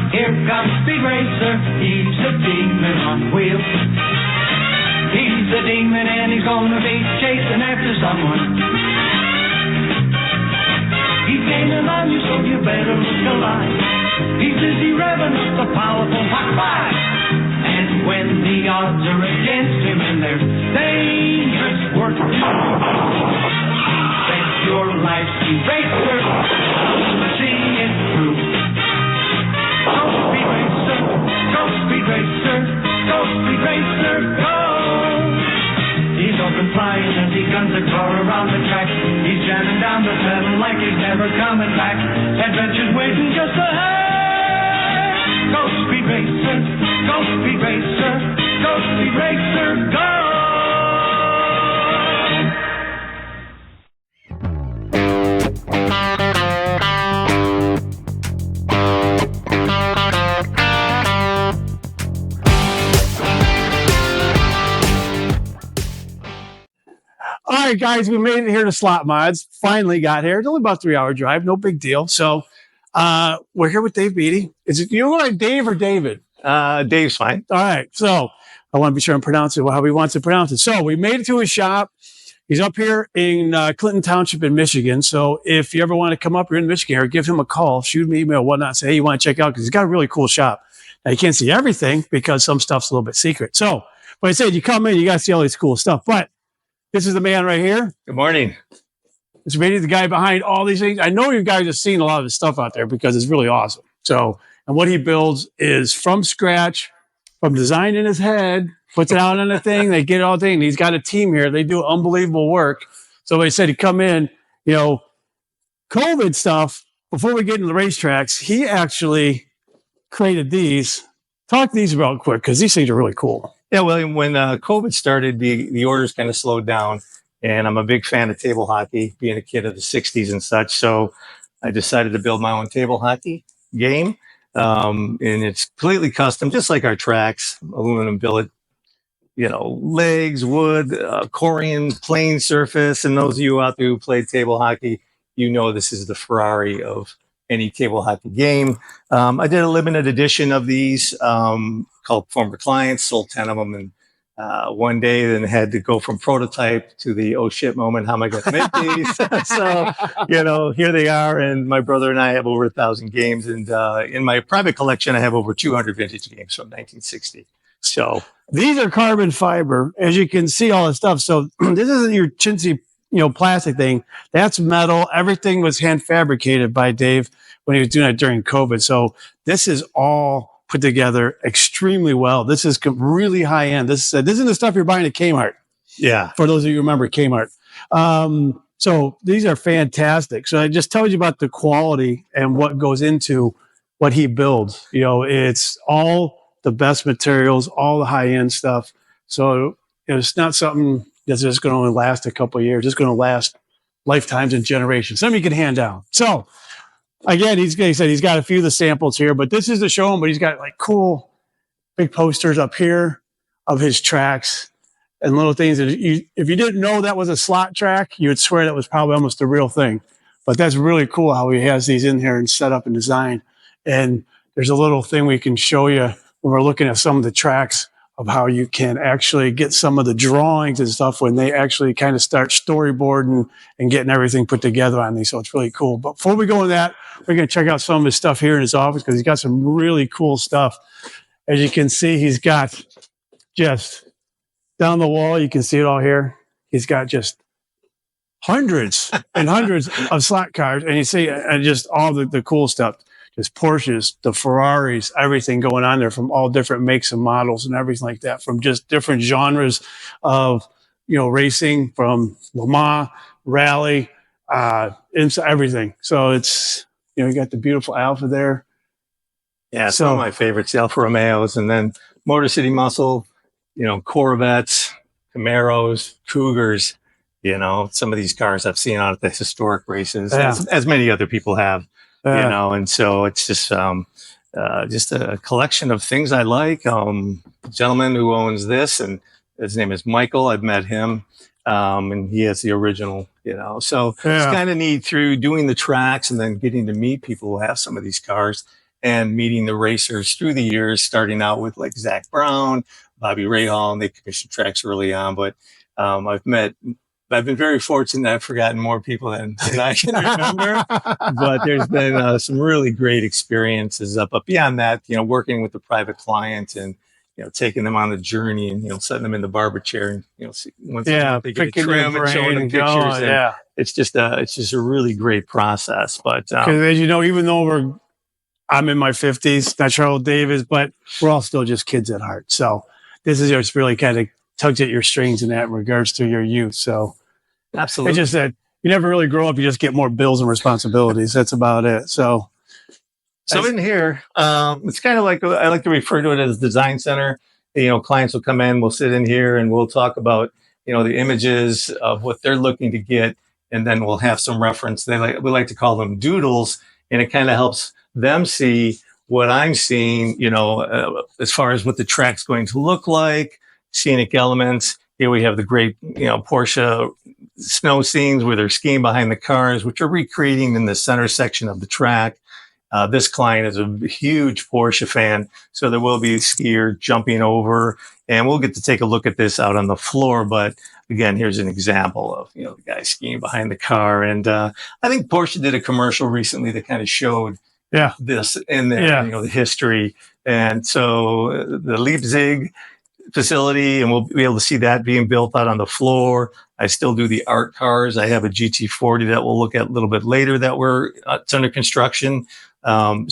Here comes Speed Racer, he's a demon on wheels. He's a demon and he's gonna be chasing after someone. He's gaining on you, so you better look alive. He's busy revving up the powerful Hot 5. And when the odds are against him and there's dangerous work to do, bet your life, Speed Racer, see it through. Go Speed Racer, go Speed Racer, go Speed Racer, go! He's open flying as he guns a car around the track. He's jamming down the pedal like he's never coming back. Adventure's waiting just ahead. Go Speed Racer, go Speed Racer, go Speed Racer, go! All right, guys, we made it here to Slot Mods. Finally got here. It's only about a 3-hour drive. No big deal. So we're here with Dave Beattie. Is it you like Dave or David? Dave's fine. All right. So I want to be sure I'm pronouncing it how he wants to pronounce it. So we made it to his shop. He's up here in Clinton Township in Michigan. So if you ever want to come up here in Michigan or give him a call, shoot him an email, whatnot, say, hey, you want to check out, because he's got a really cool shop. Now, you can't see everything because some stuff's a little bit secret. So, like I said, you come in, you got to see all this cool stuff. But this is the man right here. Good morning. It's really the guy behind all these things. I know you guys have seen a lot of his stuff out there because it's really awesome. So, and what he builds is from scratch, from design in his head, puts it out on the thing. They get it all done. He's got a team here. They do unbelievable work. So they said he'd come in, you know, COVID stuff, before we get into the racetracks, he actually created these. Talk these real quick because these things are really cool. Yeah, well, when COVID started, the orders kind of slowed down, and I'm a big fan of table hockey, being a kid of the 60s and such. So I decided to build my own table hockey game, and it's completely custom, just like our tracks, aluminum billet, you know, legs, wood, Corian, plain surface. And those of you out there who played table hockey, you know this is the Ferrari of any table hockey game. I did a limited edition of these called Former Clients, sold 10 of them. And one day then had to go from prototype to the, oh shit moment, how am I going to make these? So, you know, here they are. And my brother and I have over 1,000 games. And in my private collection, I have over 200 vintage games from 1960. So these are carbon fiber, as you can see all the stuff. So this isn't your chintzy, you know, plastic thing. That's metal. Everything was hand fabricated by Dave when he was doing it during COVID. So this is all put together extremely well. This is really high end. This is the stuff you're buying at Kmart. yeah, For those of you who remember Kmart. So these are fantastic. So I just told you about the quality and what goes into what he builds. You know, it's all the best materials, all the high end stuff. So you know, it's not something that's just going to only last a couple of years. It's going to last lifetimes and generations. Something you can hand down. So again, he said he's got a few of the samples here, but this is to show him, but he's got like cool big posters up here of his tracks and little things that if you didn't know that was a slot track, you would swear that was probably almost the real thing. But that's really cool how he has these in here and set up and design. And there's a little thing we can show you when we're looking at some of the tracks of how you can actually get some of the drawings and stuff when they actually kind of start storyboarding and getting everything put together on these. So it's really cool. But before we go into that, we're going to check out some of his stuff here in his office because he's got some really cool stuff. As you can see, he's got just down the wall, you can see it all here. He's got just hundreds and hundreds of slot cars. And you see, and just all the cool stuff. Just Porsches, the Ferraris, everything going on there from all different makes and models and everything like that, from just different genres of, you know, racing, from Le Mans, rally, into everything. So it's, you know, you got the beautiful Alfa there. yeah, it's one of my favorites, the Alfa Romeos, and then Motor City Muscle, you know, Corvettes, Camaros, Cougars, you know, some of these cars I've seen out at the historic races, as many other people have. You know, and so it's just a collection of things I like. The gentleman who owns this, and his name is Michael. I've met him, and he has the original, you know. So it's kind of neat through doing the tracks and then getting to meet people who have some of these cars and meeting the racers through the years, starting out with like Zach Brown, Bobby Rahal, and they commissioned tracks early on. But I've been very fortunate that I've forgotten more people than I can remember. But there's been some really great experiences up. But beyond that, working with the private client and taking them on the journey and setting them in the barber chair and once they get a trim and showing them pictures. And it's just a really great process. But as you know, even though I'm in my 50s, not sure how old Dave is, but we're all still just kids at heart. So this is just really kind of tugs at your strings in that in regards to your youth. So absolutely, it's just that you never really grow up; you just get more bills and responsibilities. That's about it. So in here, it's kind of like I like to refer to it as design center. Clients will come in, we'll sit in here, and we'll talk about the images of what they're looking to get, and then we'll have some reference. We like to call them doodles, and it kind of helps them see what I'm seeing. As far as what the track's going to look like. Scenic elements. Here we have the great, Porsche snow scenes where they're skiing behind the cars, which are recreating in the center section of the track. This client is a huge Porsche fan, so there will be a skier jumping over, and we'll get to take a look at this out on the floor. But again, here's an example of, the guy skiing behind the car. And I think Porsche did a commercial recently that kind of showed this in there, the history. And so the Leipzig facility, and we'll be able to see that being built out on the floor. I still do the art cars. I have a GT40 that we'll look at a little bit later that it's under construction. I don't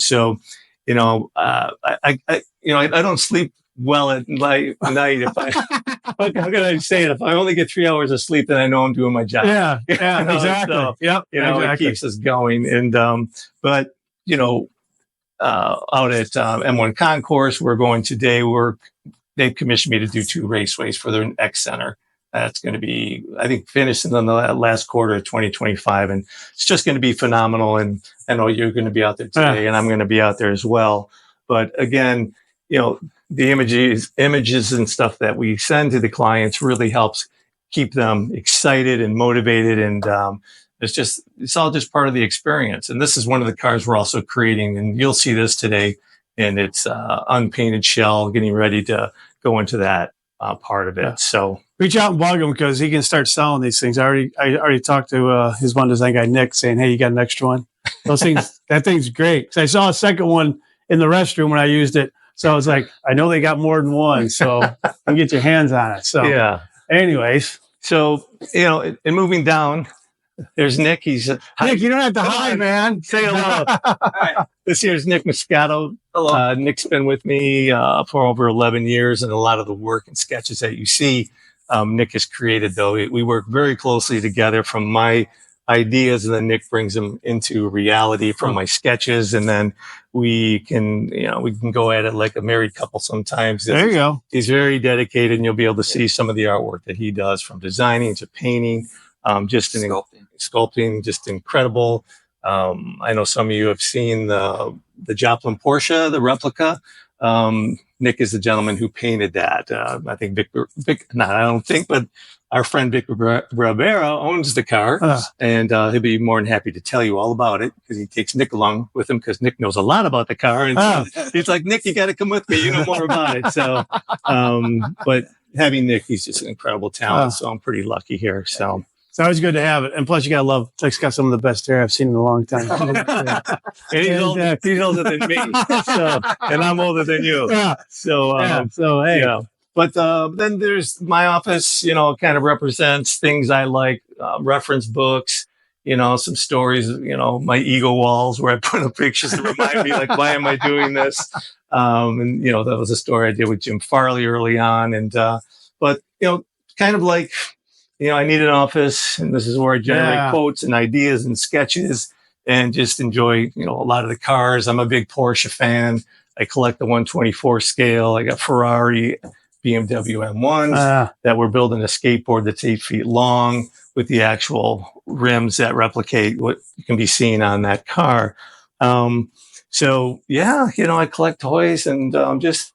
sleep well at night. If how can I say it? If I only get 3 hours of sleep, then I know I'm doing my job. Yeah, exactly. So, exactly. It keeps us going. And out at M1 Concourse, we're going today. They've commissioned me to do 2 raceways for their X Center. That's going to be, I think, finished in the last quarter of 2025. And it's just going to be phenomenal. And I know you're going to be out there today, and I'm going to be out there as well. But again, the images and stuff that we send to the clients really helps keep them excited and motivated. And it's all just part of the experience. And this is one of the cars we're also creating. And you'll see this today. And it's unpainted shell, getting ready to go into that part of it. So reach out and bug him because he can start selling these things. I already talked to his one design guy, Nick, saying, "Hey, you got an extra one?" Those things, that thing's great. So I saw a second one in the restroom when I used it. So I was like, I know they got more than one, so you can get your hands on it. So anyways, so and moving down. There's Nick. He's Nick. You don't have to hide, man. Say hello. Hi. This here's Nick Moscato. Hello. Nick's been with me for over 11 years, and a lot of the work and sketches that you see, Nick has created. Though we work very closely together from my ideas, and then Nick brings them into reality from my sketches, and then we can go at it like a married couple sometimes. There you go. He's very dedicated, and you'll be able to see some of the artwork that he does, from designing to painting. Just sculpting, just incredible. I know some of you have seen the Joplin Porsche, the replica. Nick is the gentleman who painted that. I think but our friend Vic Rivera owns the car, and he'll be more than happy to tell you all about it because he takes Nick along with him because Nick knows a lot about the car. And he's like, "Nick, you got to come with me. You know more about it." So, but having Nick, he's just an incredible talent. So I'm pretty lucky here. So. It's always good to have it. And plus, you got to love, Nick's got some of the best hair I've seen in a long time. He's older than me. So, and I'm older than you. So, hey. But then there's my office, kind of represents things I like, reference books, some stories, my ego walls where I put up pictures to remind me, like, why am I doing this? And, that was a story I did with Jim Farley early on. And, but, kind of like, I need an office, and this is where I generate quotes and ideas and sketches and just enjoy, a lot of the cars. I'm a big Porsche fan. I collect the 124 scale. I got Ferrari, BMW M1s that we're building a skateboard that's 8 feet long with the actual rims that replicate what can be seen on that car. I collect toys and just,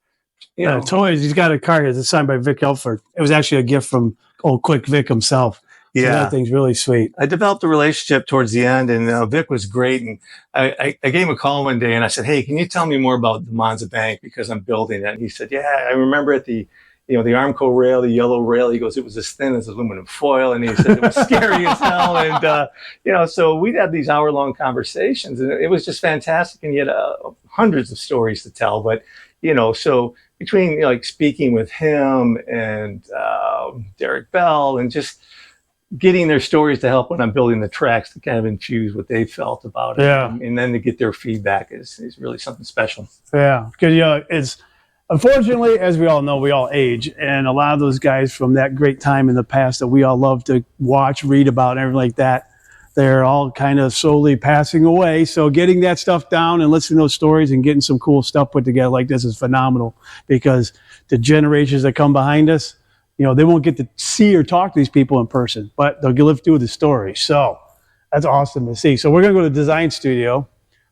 toys. He's got a car here that's signed by Vic Elford. It was actually a gift from old Quick Vic himself. So Yeah. that thing's really sweet. I developed a relationship towards the end, and Vic was great. And I gave him a call one day, and I said, "Hey, can you tell me more about the Monza Bank because I'm building it?" And he said, "Yeah, I remember at the the Armco rail, the yellow rail." He goes, "It was as thin as aluminum foil," and he said it was scary as hell. And so we'd have these hour-long conversations, and it was just fantastic. And he had hundreds of stories to tell. But so between like speaking with him and Derek Bell and just getting their stories to help when I'm building the tracks to kind of infuse what they felt about it. Yeah. And then to get their feedback is really something special. Yeah. Because, it's unfortunately, as we all know, we all age. And a lot of those guys from that great time in the past that we all love to watch, read about, and everything like that, they're all kind of slowly passing away. So getting that stuff down and listening to those stories and getting some cool stuff put together like this is phenomenal, because the generations that come behind us, they won't get to see or talk to these people in person, but they'll live through the story. So that's awesome to see. So we're going to go to the design studio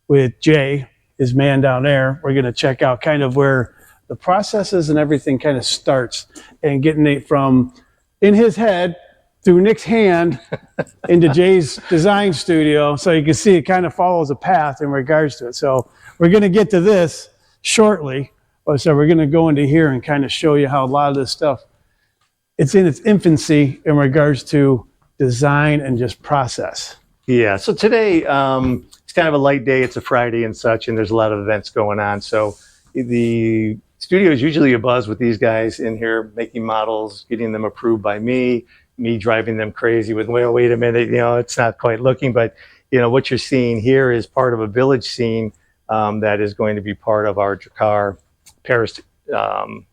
with Jay, his man down there. We're going to check out kind of where the processes and everything kind of starts, and getting it from in his head through Nick's hand into Jay's design studio. So you can see it kind of follows a path in regards to it. So we're going to get to this shortly. So we're going to go into here and kind of show you how a lot of this stuff, it's in its infancy in regards to design and just process. Yeah. So today, it's kind of a light day. It's a Friday and such, and there's a lot of events going on. So the studio is usually abuzz with these guys in here making models, getting them approved by me driving them crazy with, well, wait a minute, it's not quite looking. But, what you're seeing here is part of a village scene that is going to be part of our Drakkar Paris, the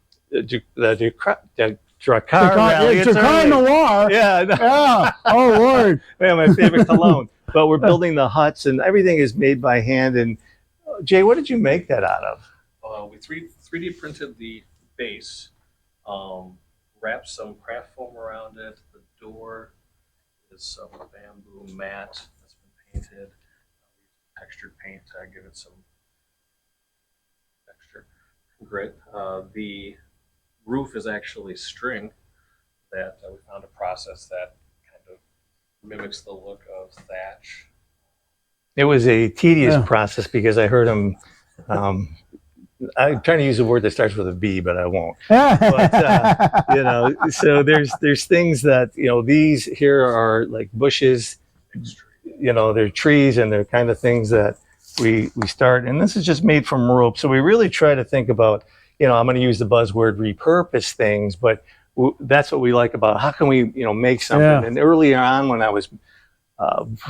Drakkar Rally. Drakkar Noir. Yeah. Yeah. Oh, Lord. Yeah, my favorite cologne. But we're building the huts, and everything is made by hand. And Jay, what did you make that out of? We 3D printed the base, wrapped some craft foam around it. The door is some bamboo mat that's been painted. Textured paint to give it some texture, grit. The roof is actually string that we found a process that kind of mimics the look of thatch. It was a tedious process because I heard him. I'm trying to use a word that starts with a B, but I won't. But so there's things that these here are like bushes. They're trees, and they're kind of things that we start. And this is just made from rope. So we really try to think about. I'm going to use the buzzword repurpose things, but that's what we like about how can we make something. Yeah. And earlier on when I was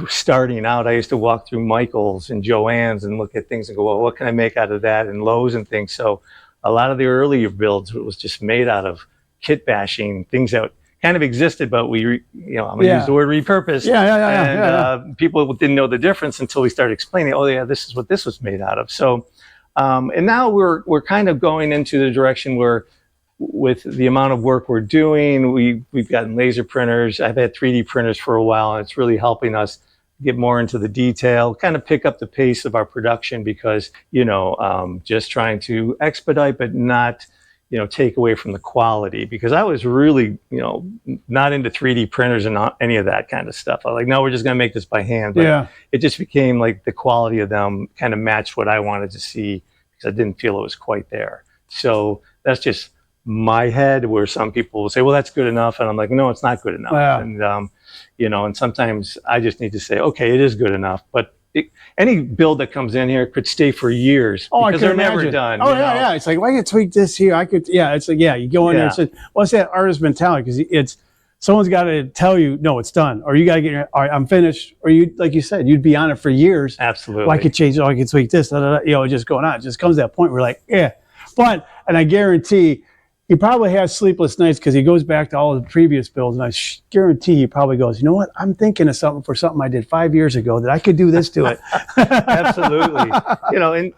starting out, I used to walk through Michael's and Joann's and look at things and go, well, what can I make out of that? And Lowe's and things. So a lot of the earlier builds was just made out of kit bashing, things that kind of existed, but I'm going to use the word repurpose. And people didn't know the difference until we started explaining, oh yeah, this is what this was made out of. So, and now we're kind of going into the direction where with the amount of work we're doing, we've gotten laser printers. I've had 3D printers for a while, and it's really helping us get more into the detail, kind of pick up the pace of our production because, just trying to expedite, but not, take away from the quality, because I was really, not into 3D printers and not any of that kind of stuff. I was like, no, we're just going to make this by hand. But it just became like the quality of them kind of matched what I wanted to see because I didn't feel it was quite there. So that's just my head, where some people will say, well, that's good enough. And I'm like, no, it's not good enough. And, and sometimes I just need to say, okay, it is good enough. But any build that comes in here could stay for years because they're never done. Oh, yeah. It's like, well, I could tweak this here. It's like, you go in there and say, what's that artist mentality? Because someone's got to tell you, no, it's done. Or you got to get, all right, I'm finished. Or you, like you said, you'd be on it for years. Absolutely. Well, I could change it. I could tweak this. Just going on. It just comes to that point where like, But, and I guarantee, he probably has sleepless nights because he goes back to all of the previous builds, and I guarantee he probably goes, you know what? I'm thinking of something I did 5 years ago that I could do this to it. Absolutely.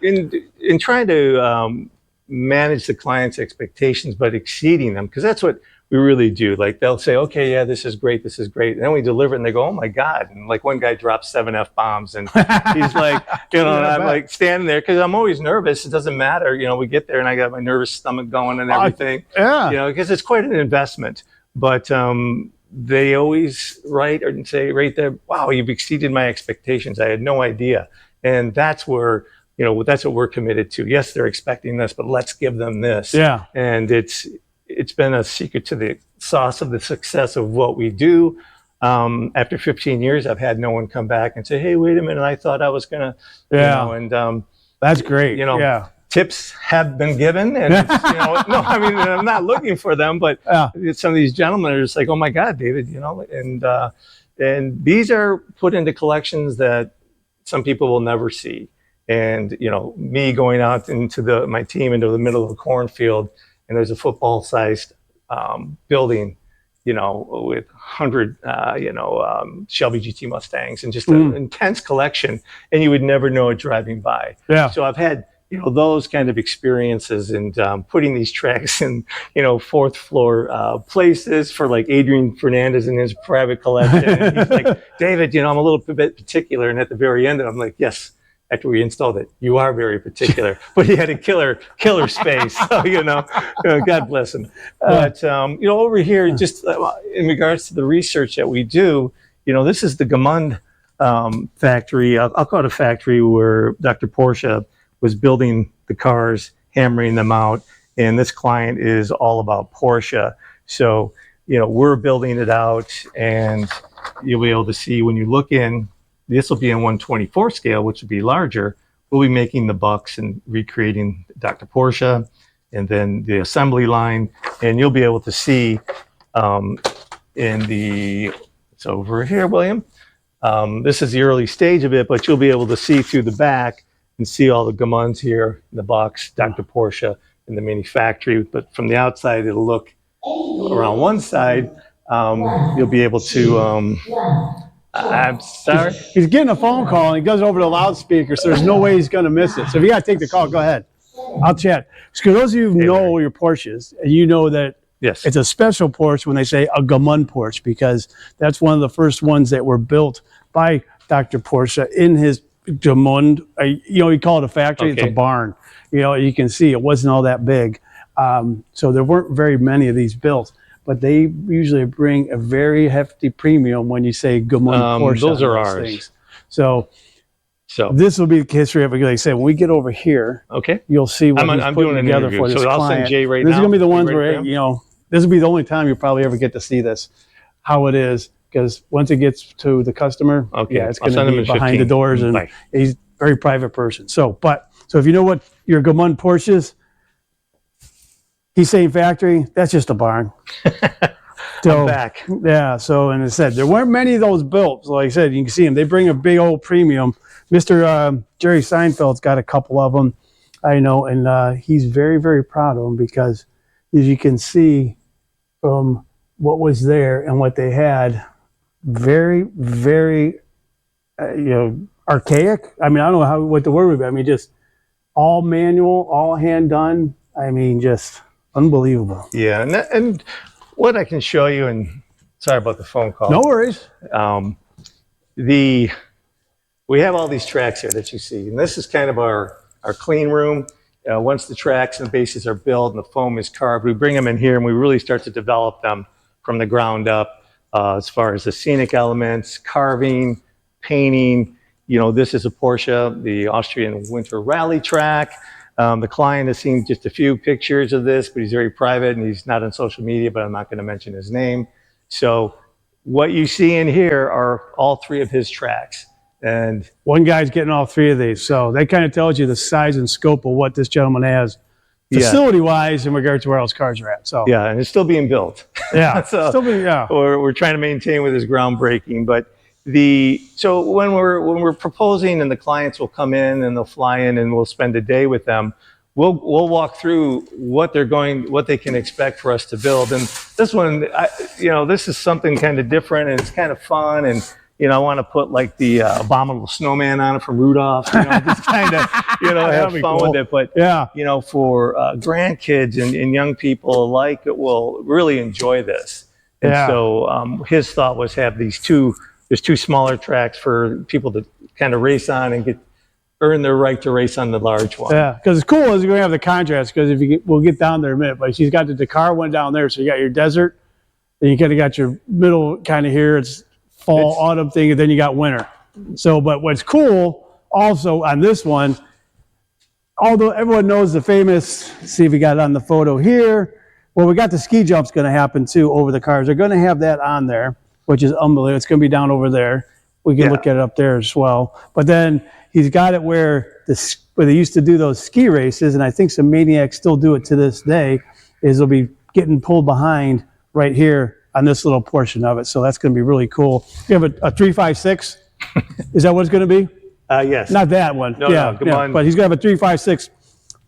In trying to manage the client's expectations, but exceeding them, because that's what we really do. Like they'll say, okay, yeah, this is great. And then we deliver it and they go, oh my God. And like one guy drops 7 F-bombs and he's like, and I'm like standing there because I'm always nervous. It doesn't matter. We get there and I got my nervous stomach going and everything, because it's quite an investment. But, they always write or say right there, wow, you've exceeded my expectations. I had no idea. And that's where, that's what we're committed to. Yes, they're expecting this, but let's give them this. Yeah. And it's been a secret to the sauce of the success of what we do. After 15 years, I've had no one come back and say, hey, wait a minute, I thought I was going to, that's great. Tips have been given, and no, I mean, I'm not looking for them, but some of these gentlemen are just like, oh my God, David, and these are put into collections that some people will never see. And me going out into my team into the middle of a cornfield, and there's a football-sized building, with 100 Shelby GT Mustangs, and just an intense collection, and you would never know it driving by. So I've had those kind of experiences, and putting these tracks in, fourth floor places for like Adrian Fernandez in his private collection. And he's like, David, I'm a little bit particular. And at the very end, I'm like, yes, after we installed it, you are very particular. But he had a killer space. So, God bless him. But, over here, just in regards to the research that we do, this is the Gamund factory. I'll call it a factory where Dr. Porsche was building the cars, hammering them out, and this client is all about Porsche. So, we're building it out, and you'll be able to see when you look in, this will be in 1/24 scale, which will be larger. We'll be making the bucks and recreating Dr. Porsche, and then the assembly line, and you'll be able to see it's over here, William. This is the early stage of it, but you'll be able to see through the back and see all the Gamunds here in the box, Dr. Porsche in the mini factory. But from the outside, it'll look around one side. You'll be able to, I'm sorry. He's getting a phone call and he goes over the loudspeaker, so there's no way he's going to miss it. So if you got to take the call, go ahead. I'll chat. So those of you who know your Porsches, you know that it's a special Porsche when they say a Gamund Porsche, because that's one of the first ones that were built by Dr. Porsche in his Gamund. You call it a factory. It's a barn. You can see it wasn't all that big. So there weren't very many of these built, but they usually bring a very hefty premium when you say Gamund Porsche. Those are ours. Things. So this will be the history of it. Like I said, when we get over here, you'll see what he's putting together for this client. I'll send Jay right now. This is going to be the ones where, this will be the only time you probably ever get to see this, how it is. Because once it gets to the customer, it's going to be behind the doors, and he's a very private person. So if you know what your Gamund Porsche is, he's saying factory, that's just a barn. So, I'm back. Yeah, so, and it said, there weren't many of those built. So like I said, you can see them. They bring a big old premium. Mr. Jerry Seinfeld's got a couple of them, I know, and he's very, very proud of them, because as you can see from what was there and what they had, very, very, archaic. I mean, I don't know what the word would be. I mean, just all manual, all hand done. I mean, just unbelievable. Yeah, and what I can show you, and sorry about the phone call. No worries. We have all these tracks here that you see, and this is kind of our clean room. Once the tracks and the bases are built and the foam is carved, we bring them in here and we really start to develop them from the ground up. As far as the scenic elements, carving, painting, this is a Porsche, the Austrian Winter Rally track. The client has seen just a few pictures of this, but he's very private and he's not on social media, but I'm not going to mention his name. So what you see in here are all three of his tracks. And one guy's getting all three of these. So that kind of tells you the size and scope of what this gentleman has facility-wise in regards to where else cars are at. So and it's still being built. Yeah, we're trying to maintain with his groundbreaking. But so when we're proposing, and the clients will come in and they'll fly in and we'll spend a day with them, we'll walk through what they can expect for us to build. And this one, this is something kind of different, and it's kind of fun. And I want to put like the abominable snowman on it from Rudolph, just kind of, have fun with it. But, for grandkids and young people alike, it will really enjoy this. And so his thought was have there's two smaller tracks for people to kind of race on and earn their right to race on the large one. Yeah, because it's cool is you're going to have the contrast, because we'll get down there in a minute, but she's got the Dakar one down there, so you got your desert, Then you kind of got your middle kind of here. It's fall, autumn thing, and then you got winter. So, but what's cool also on this one, although everyone knows the famous, see if we got it on the photo here. Well, we got the ski jumps going to happen too over the cars. They're going to have that on there, which is unbelievable. It's going to be down over there. We can look at it up there as well. But then he's got it where they used to do those ski races, and I think some maniacs still do it to this day, is they'll be getting pulled behind right here on this little portion of it. So that's going to be really cool. You have a 356? Is that what it's going to be? Yes. Not that one. No, come on. But he's going to have a 356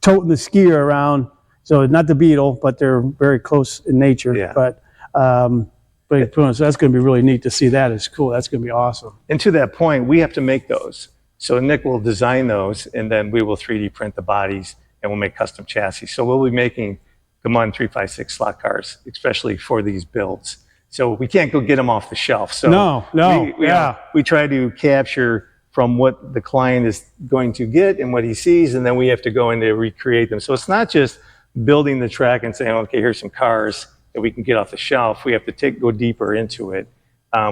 toting the skier around. So not the Beetle, but they're very close in nature. Yeah. But so that's going to be really neat to see that. It's cool. That's going to be awesome. And to that point, we have to make those. So Nick will design those, and then we will 3D print the bodies, and we'll make custom chassis. So we'll be making Gammon 356 slot cars, especially for these builds. So we can't go get them off the shelf. So we try to capture from what the client is going to get and what he sees, and then we have to go in to recreate them. So it's not just building the track and saying, okay, here's some cars that we can get off the shelf. We have to go deeper into it.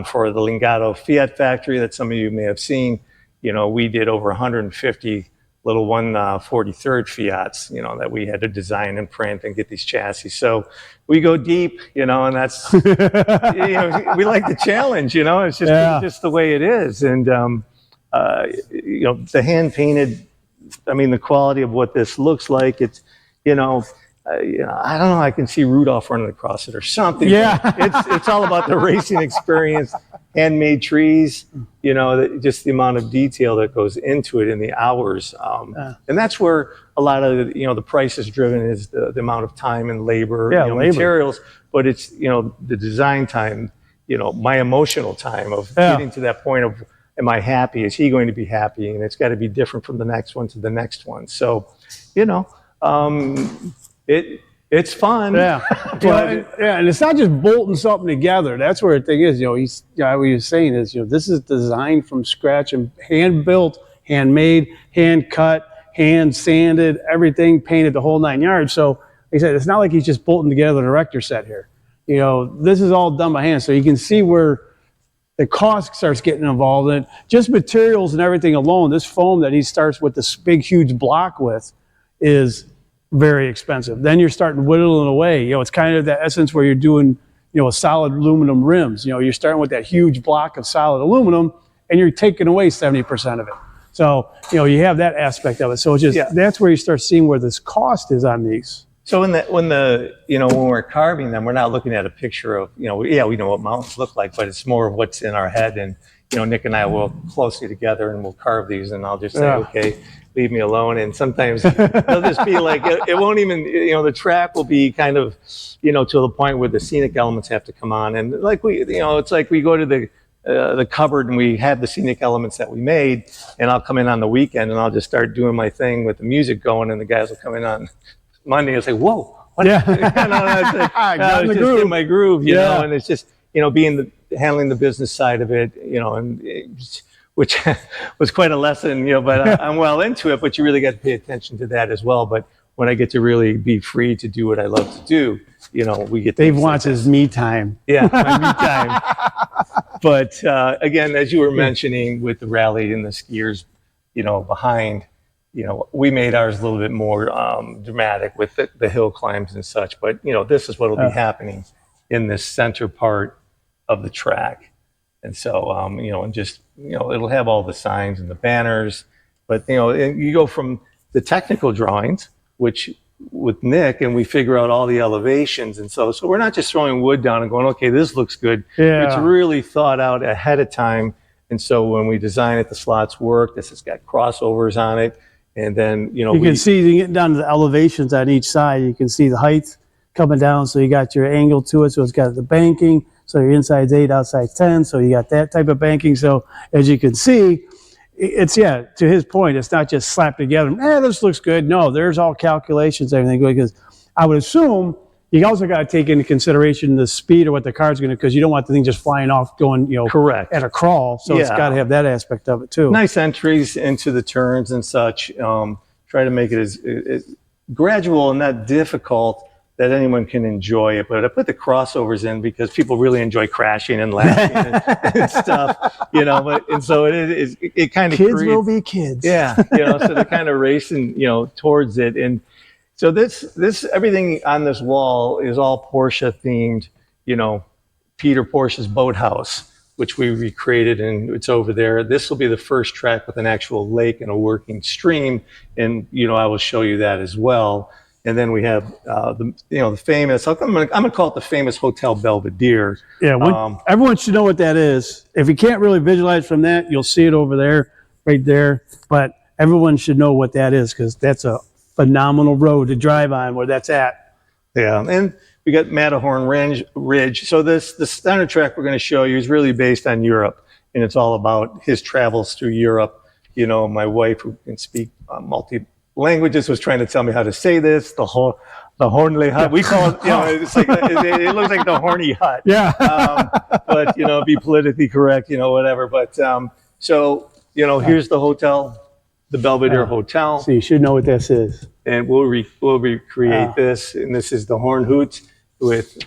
For the Lingato Fiat factory that some of you may have seen, we did over 150 little 1/43 Fiats, that we had to design and print and get these chassis. So we go deep, and that's, we like the challenge, it's just the way it is. And, the hand painted, the quality of what this looks like, it's, I don't know, I can see Rudolph running across it or something. Yeah. It's all about the racing experience, handmade trees, just the amount of detail that goes into it in the hours. And that's where a lot of, the price is driven, is the amount of time and labor, materials, but it's, the design time, my emotional time of getting to that point of, am I happy? Is he going to be happy? And it's got to be different from the next one to the next one. So, it's fun. Yeah. And it's not just bolting something together. That's where the thing is, what he was saying is, this is designed from scratch and hand built, handmade, hand cut, hand sanded, everything painted, the whole 9 yards. So like I said, it's not like he's just bolting together an erector set here. This is all done by hand. So you can see where the cost starts getting involved in it. Just materials and everything alone, this foam that he starts with this big, huge block with is very expensive. Then you're starting whittling away. It's kind of the essence where you're doing, solid aluminum rims. You're starting with that huge block of solid aluminum, and you're taking away 70% of it. So, you have that aspect of it. So it's just, that's where you start seeing where this cost is on these. So when we're carving them, we're not looking at a picture of, we know what mountains look like, but it's more of what's in our head. And, Nick and I will work closely together and we'll carve these, and I'll just say, okay, leave me alone. And sometimes they'll just be like, it won't even, the track will be kind of, to the point where the scenic elements have to come on. And like it's like we go to the cupboard and we have the scenic elements that we made, and I'll come in on the weekend and I'll just start doing my thing with the music going, and the guys will come in on Monday and say, whoa. What? Yeah. I was just in my groove, you know, and it's just, handling the business side of it, which was quite a lesson, but I'm well into it, but you really got to pay attention to that as well. But when I get to really be free to do what I love to do, we get Dave wants his me time. Yeah, my me time. But again, as you were mentioning with the rally and the skiers, behind, we made ours a little bit more dramatic with the hill climbs and such. But, this is what will be happening in this center part of the track. And so, and just, it'll have all the signs and the banners. But, and you go from the technical drawings, which with Nick, and we figure out all the elevations. And so we're not just throwing wood down and going, okay, this looks good. Yeah. It's really thought out ahead of time. And so when we design it, the slots work. This has got crossovers on it. And then, you can see, you get down to the elevations on each side. You can see the height coming down. So you got your angle to it. So it's got the banking. So your inside's 8, outside's 10. So you got that type of banking. So as you can see, it's, to his point, it's not just slapped together. This looks good. No, there's all calculations, everything, because I would assume you also got to take into consideration the speed of what the car's going to, because you don't want the thing just flying off going, correct, at a crawl. So it's got to have that aspect of it too. Nice entries into the turns and such. Try to make it as gradual and not difficult that anyone can enjoy it. But I put the crossovers in because people really enjoy crashing and laughing and stuff, you know. And so it kind of kids will be kids. Yeah, you know. So they're kind of racing, you know, towards it. And so this everything on this wall is all Porsche themed, you know. Peter Porsche's boathouse, which we recreated, and it's over there. This will be the first track with an actual lake and a working stream, and you know I will show you that as well. And then we have the famous. I'm gonna call it the famous Hotel Belvedere. Yeah, everyone should know what that is. If you can't really visualize from that, you'll see it over there, right there. But everyone should know what that is because that's a phenomenal road to drive on where that's at. Yeah, and we got Matterhorn Ridge. So the center track we're going to show you is really based on Europe, and it's all about his travels through Europe. You know, my wife, who can speak multi languages, was trying to tell me how to say this. The Hornley Hut. We call it. You know, it's like it looks like the Horny Hut. Yeah. But you know, be politically correct. You know, whatever. But so you know, here's the hotel, the Belvedere Hotel. So you should know what this is. And we'll recreate this, and this is the Horn Hoot with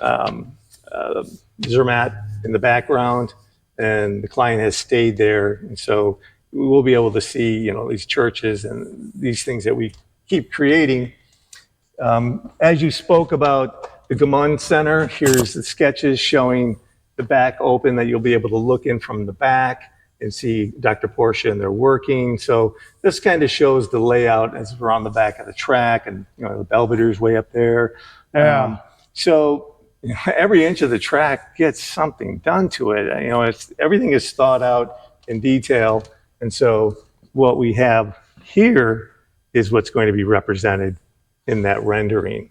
Zermatt in the background, and the client has stayed there, and so we'll be able to see, you know, these churches and these things that we keep creating. As you spoke about the Gammon Center, here's the sketches showing the back open that you'll be able to look in from the back and see Dr. Porsche and they're working. So this kind of shows the layout as we're on the back of the track, and you know the Belvedere's way up there. Yeah. So you know, every inch of the track gets something done to it. You know, everything is thought out in detail, and so what we have here is what's going to be represented in that rendering.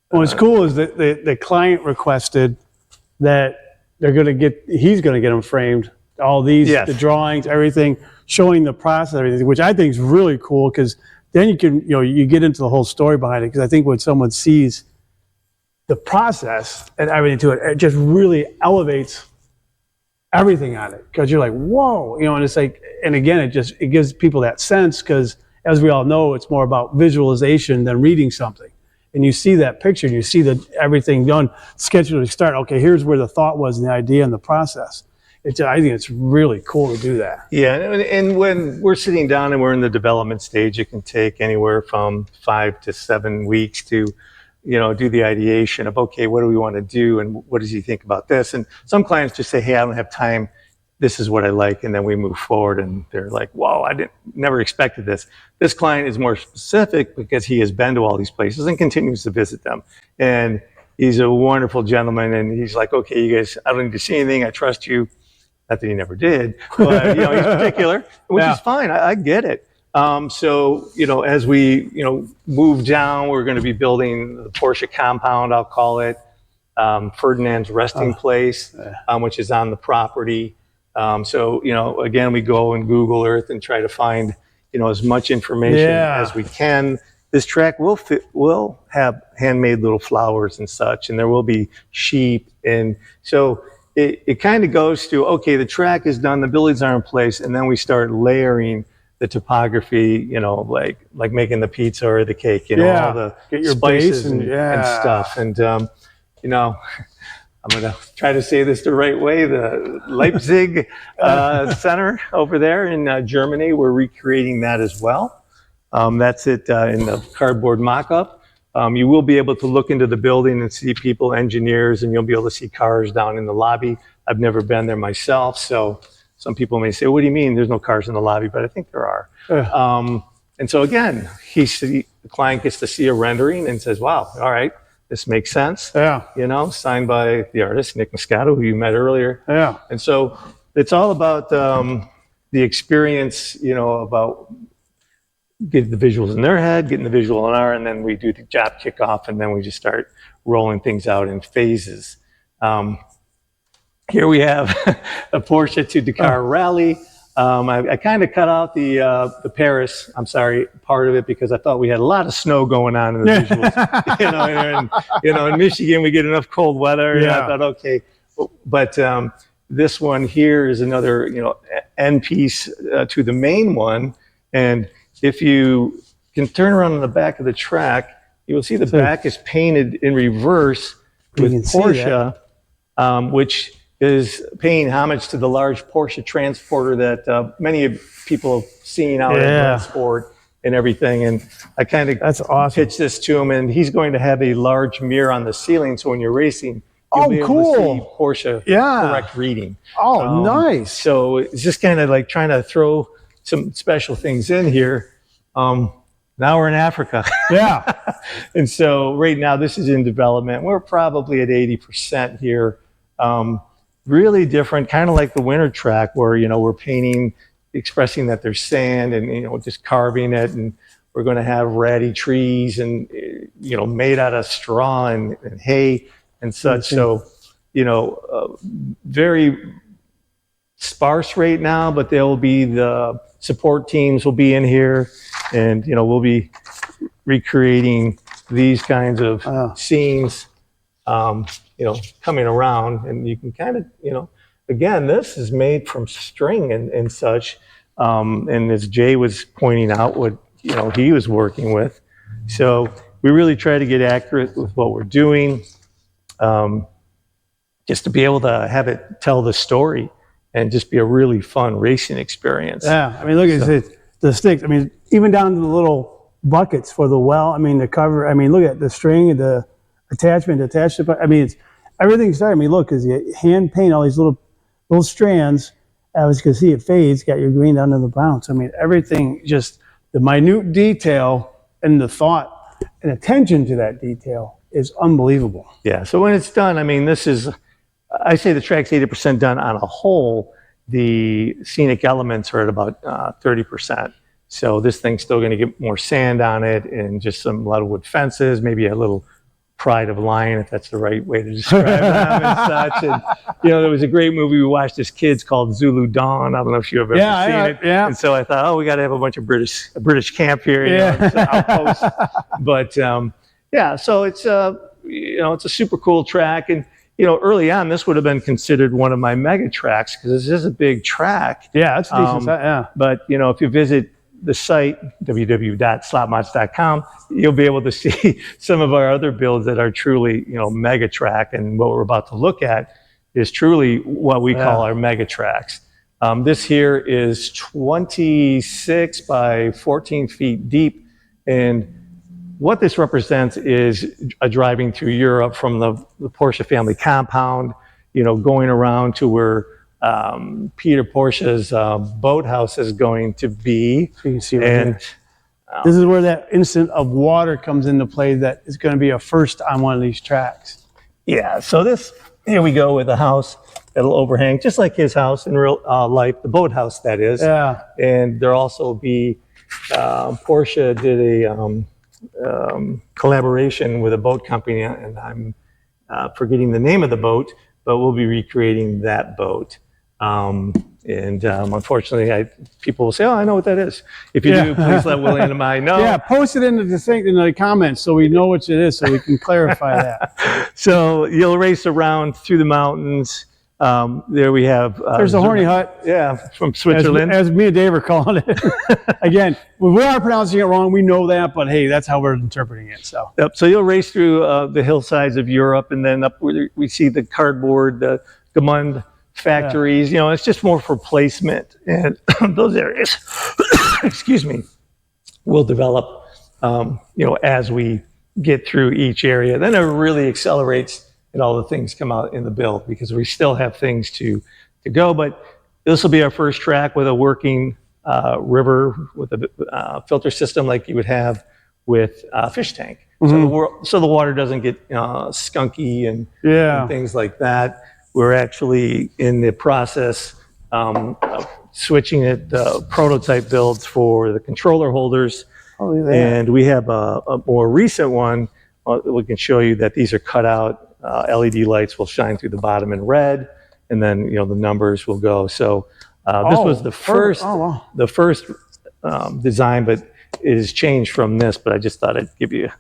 What's cool is that the client requested that he's going to get them framed. All these, yes. The drawings, everything, showing the process, everything, which I think is really cool because then you can, you know, you get into the whole story behind it. Because I think when someone sees the process and everything to it, it just really elevates everything on it. Because you're like, whoa, you know, and it's like, and again, it gives people that sense because as we all know, it's more about visualization than reading something. And you see that picture, and you see everything done, scheduled to start. Okay, here's where the thought was and the idea and the process. I think it's really cool to do that. Yeah, and when we're sitting down and we're in the development stage, it can take anywhere from 5 to 7 weeks to, you know, do the ideation of, okay, what do we want to do, and what does he think about this? And some clients just say, hey, I don't have time. This is what I like, and then we move forward, and they're like, wow, never expected this. This client is more specific because he has been to all these places and continues to visit them. And he's a wonderful gentleman, and he's like, okay, you guys, I don't need to see anything. I trust you. Not that he never did, but you know, he's particular, which is fine. I get it. So, you know, as we, you know, move down, we're going to be building the Porsche compound, I'll call it, Ferdinand's resting place, which is on the property. So, you know, again, we go and Google Earth and try to find, you know, as much information as we can. This track will have handmade little flowers and such, and there will be sheep. And so it kind of goes to, okay, the track is done, the buildings are in place, and then we start layering the topography, you know, like making the pizza or the cake, you know, all the get your spices base and stuff. And, you know, I'm going to try to say this the right way. The Leipzig Center over there in Germany, we're recreating that as well. That's it in the cardboard mock-up. You will be able to look into the building and see people, engineers, and you'll be able to see cars down in the lobby. I've never been there myself, so some people may say, what do you mean there's no cars in the lobby? But I think there are. And so again, the client gets to see a rendering and says, wow, all right, this makes sense. Yeah. You know, signed by the artist, Nick Moscato, who you met earlier. Yeah. And so it's all about the experience, you know, about getting the visuals in their head, getting the visual in our, and then we do the job kickoff, and then we just start rolling things out in phases. Here we have a Porsche to Dakar rally. I kind of cut out the Paris, part of it because I thought we had a lot of snow going on in the visuals. You know, in Michigan we get enough cold weather, and I thought, okay, but this one here is another, you know, end piece to the main one, and if you can turn around on the back of the track, you'll see the back is painted in reverse with Porsche, which is paying homage to the large Porsche transporter that many people have seen out at Sport and everything. And I kind of pitched this to him, and he's going to have a large mirror on the ceiling, so when you're racing, you'll be able to see Porsche correct reading. Oh, nice. So it's just kind of like trying to throw some special things in here. Now we're in Africa. Yeah. And so right now this is in development. We're probably at 80% here. Really different, kind of like the winter track where, you know, we're painting, expressing that there's sand and, you know, just carving it. And we're going to have ratty trees and, you know, made out of straw and hay and such. So, you know, very sparse right now, but there will be the support teams will be in here, and, you know, we'll be recreating these kinds of scenes, you know, coming around, and you can kind of, you know, again, this is made from string and such. And as Jay was pointing out, what, you know, he was working with. So we really try to get accurate with what we're doing, just to be able to have it tell the story and just be a really fun racing experience. Yeah, I mean, look at the sticks. I mean, even down to the little buckets for the well. I mean, the cover. I mean, look at the string, the attachment attached to. I mean, it's everything's there. I mean, look, because you hand paint all these little strands. As you can see, it fades. Got your green down to the brown. So I mean, everything, just the minute detail and the thought and attention to that detail is unbelievable. Yeah. So when it's done, I mean, this is. I say the track's 80% done on a whole. The scenic elements are at about 30%. So this thing's still going to get more sand on it and just some leadwood fences, maybe a little pride of lion, if that's the right way to describe them and such. And, you know, there was a great movie we watched as kids called Zulu Dawn. I don't know if you've ever seen it. Yeah. And so I thought, oh, we got to have a bunch of British camp here. You know, it's an outpost. But yeah, so it's you know, it's a super cool track. And you know, early on, this would have been considered one of my mega tracks because this is a big track. Yeah, it's a decent size, yeah. But, you know, if you visit the site, www.slopmods.com, you'll be able to see some of our other builds that are truly, you know, mega track. And what we're about to look at is truly what we call our mega tracks. This here is 26 by 14 feet deep. And what this represents is a driving through Europe from the Porsche family compound, you know, going around to where Peter Porsche's boathouse is going to be. So you can see right here. This is where that instant of water comes into play that is going to be a first on one of these tracks. Yeah, so this, here we go with a house that'll overhang, just like his house in real life, the boathouse that is. Yeah. And there'll also be, Porsche did a collaboration with a boat company, and I'm forgetting the name of the boat, but we'll be recreating that boat. Unfortunately, people will say, "Oh, I know what that is." If you do, please let William and I know. Yeah, post it in the comments so we know what it is, so we can clarify that. So you'll race around through the mountains. There we have. There's a horny hut. Yeah, from Switzerland. As me and Dave are calling it. Again, we are pronouncing it wrong. We know that, but hey, that's how we're interpreting it. So. Yep. So you'll race through the hillsides of Europe, and then up where we see the cardboard, the Gamund factories. You know, it's just more for placement, and those areas. Excuse me. Will develop, you know, as we get through each area. Then it really accelerates. And all the things come out in the build because we still have things to go. But this will be our first track with a working river with a filter system like you would have with a fish tank. Mm-hmm. So the water doesn't get skunky and things like that. We're actually in the process of switching it prototype builds for the controller holders. Oh, yeah. And we have a more recent one. We can show you that these are cut out. LED lights will shine through the bottom in red, and then, you know, the numbers will go. So this was the first, design, but it has changed from this. But I just thought I'd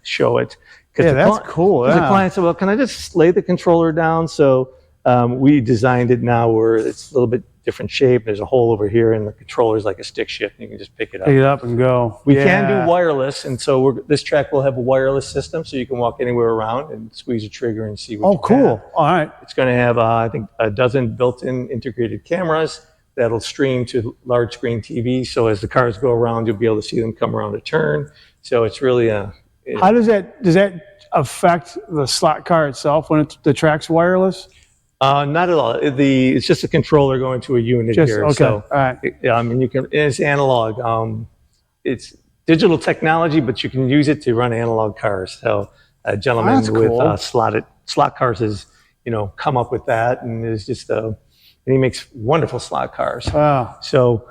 show it. Yeah, that's cool. The client said, "Well, can I just lay the controller down?" So we designed it now where it's a little bit different shape. There's a hole over here, and the controller is like a stick shift. And you can just pick it up. Pick it up and go. We can do wireless, and so this track will have a wireless system, so you can walk anywhere around and squeeze a trigger and see what you cool. have. All right. It's going to have, I think, a dozen built-in integrated cameras that'll stream to large screen TV. So as the cars go around, you'll be able to see them come around a turn. So it's really How does that affect the slot car itself when the track's wireless? Not at all. It's just a controller going to a unit here. Okay. So, all right. I mean, it's analog. It's digital technology, but you can use it to run analog cars. So a gentleman with slot cars has, come up with that, and is just and he makes wonderful slot cars. Wow. So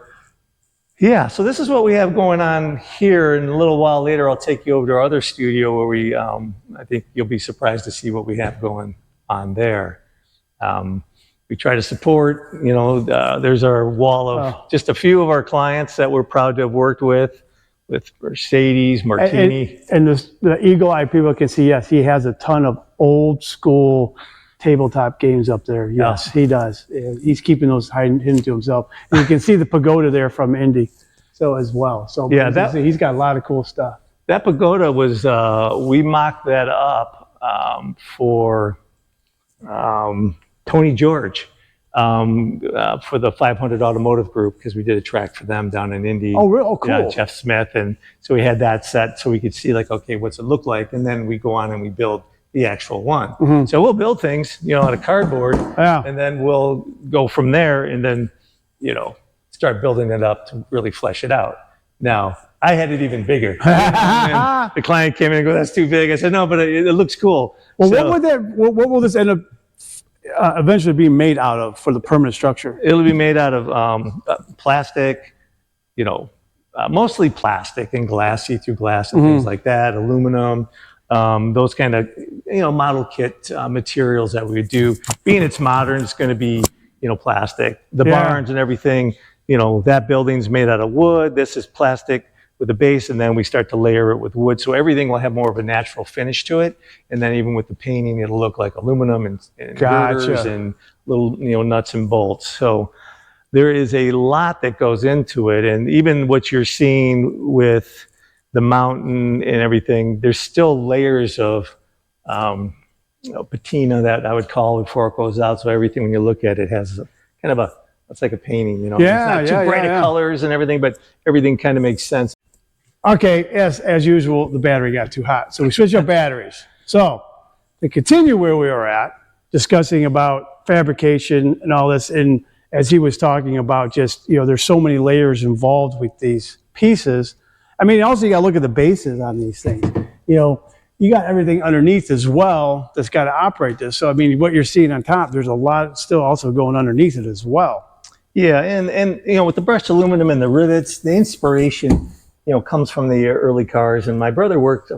yeah, so this is what we have going on here. And a little while later, I'll take you over to our other studio where we, I think you'll be surprised to see what we have going on there. We try to support, there's our wall of just a few of our clients that we're proud to have worked with Mercedes, Martini. And the eagle eye people can see, yes, he has a ton of old school tabletop games up there. Yes, he does. He's keeping those hidden to himself. And you can see the pagoda there from Indy, as well. So yeah, he's got a lot of cool stuff. That pagoda was, we mocked that up for Tony George for the 500 Automotive Group, because we did a track for them down in Indy. Oh, really? Oh, cool. Yeah, Jeff Smith. And so we had that set so we could see okay, what's it look like? And then we go on and we build the actual one. Mm-hmm. So we'll build things, out of cardboard, and then we'll go from there and then, start building it up to really flesh it out. Now, I had it even bigger. And the client came in and go, "That's too big." I said, "No, but it looks cool." Well, what will this end up eventually being made out of for the permanent structure? It'll be made out of plastic, mostly plastic and glass, see-through glass and things like that, aluminum. Those kind of, model kit materials that we would do. Being it's modern, it's going to be, plastic. The barns and everything, that building's made out of wood. This is plastic with a base, and then we start to layer it with wood. So everything will have more of a natural finish to it. And then even with the painting, it'll look like aluminum and girders and little, nuts and bolts. So there is a lot that goes into it. And even what you're seeing with the mountain and everything, there's still layers of patina that I would call before it goes out. So everything, when you look at it, has it's like a painting, it's not too bright of colors and everything, but everything kind of makes sense. Okay, as usual, the battery got too hot, so we switched our batteries. So to continue where we were at, discussing about fabrication and all this, and as he was talking about just, there's so many layers involved with these pieces. I mean, also you got to look at the bases on these things. You got everything underneath as well that's got to operate this. So, I mean, what you're seeing on top, there's a lot still also going underneath it as well. Yeah, and with the brushed aluminum and the rivets, the inspiration, comes from the early cars. And my brother worked,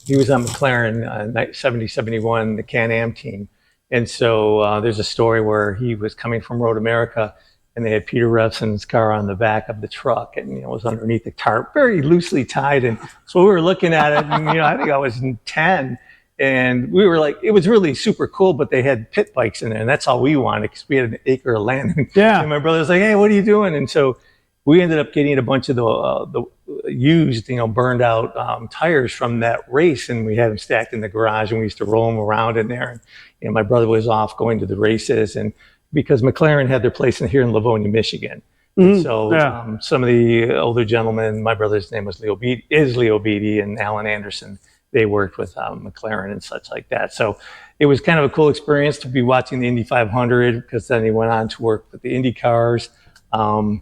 he was on McLaren, 70, 71, the Can-Am team. And so there's a story where he was coming from Road America, and they had Peter Revson's car on the back of the truck, and it was underneath the tarp, very loosely tied. And so we were looking at it, and I think I was 10, and we were like, it was really super cool. But they had pit bikes in there, and that's all we wanted because we had an acre of land. Yeah. And my brother was like, "Hey, what are you doing?" And so we ended up getting a bunch of the used, burned out tires from that race, and we had them stacked in the garage, and we used to roll them around in there. And my brother was off going to the races, and because McLaren had their place here in Livonia, Michigan. Mm-hmm. So some of the older gentlemen, my brother's name was Leo Beattie, and Alan Anderson, they worked with McLaren and such like that. So it was kind of a cool experience to be watching the Indy 500, because then he went on to work with the Indy cars. I'm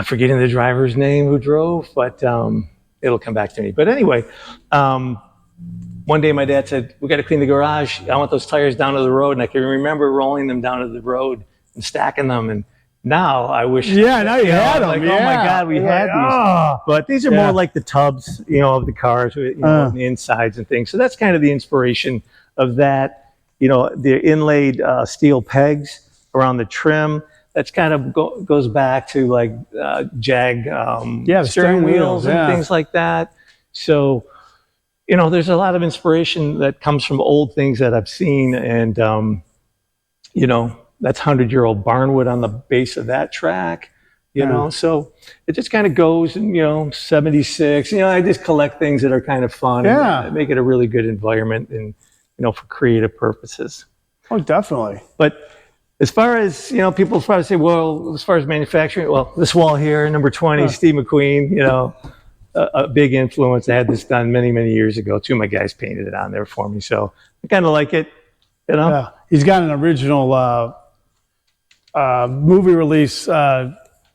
forgetting the driver's name who drove, but it'll come back to me. But anyway, one day my dad said, "We got to clean the garage. I want those tires down to the road." And I can remember rolling them down to the road and stacking them. And now I wish. Yeah, now you had them. Like, oh my God, we had these. But these are more like the tubs, of the cars, the insides and things. So that's kind of the inspiration of that. The inlaid steel pegs around the trim. That's kind of goes back to like Jag steering wheels and things like that. So, there's a lot of inspiration that comes from old things that I've seen, and that's 100-year-old barnwood on the base of that track. You know, so it just kind of goes, and 76. I just collect things that are kind of fun. Yeah. And make it a really good environment, and for creative purposes. Oh, definitely. But as far as people probably say, well, as far as manufacturing, well, this wall here, number 20, Steve McQueen. A big influence. I had this done many, many years ago. Two of my guys painted it on there for me, so I kind of like it. Yeah. He's got an original movie release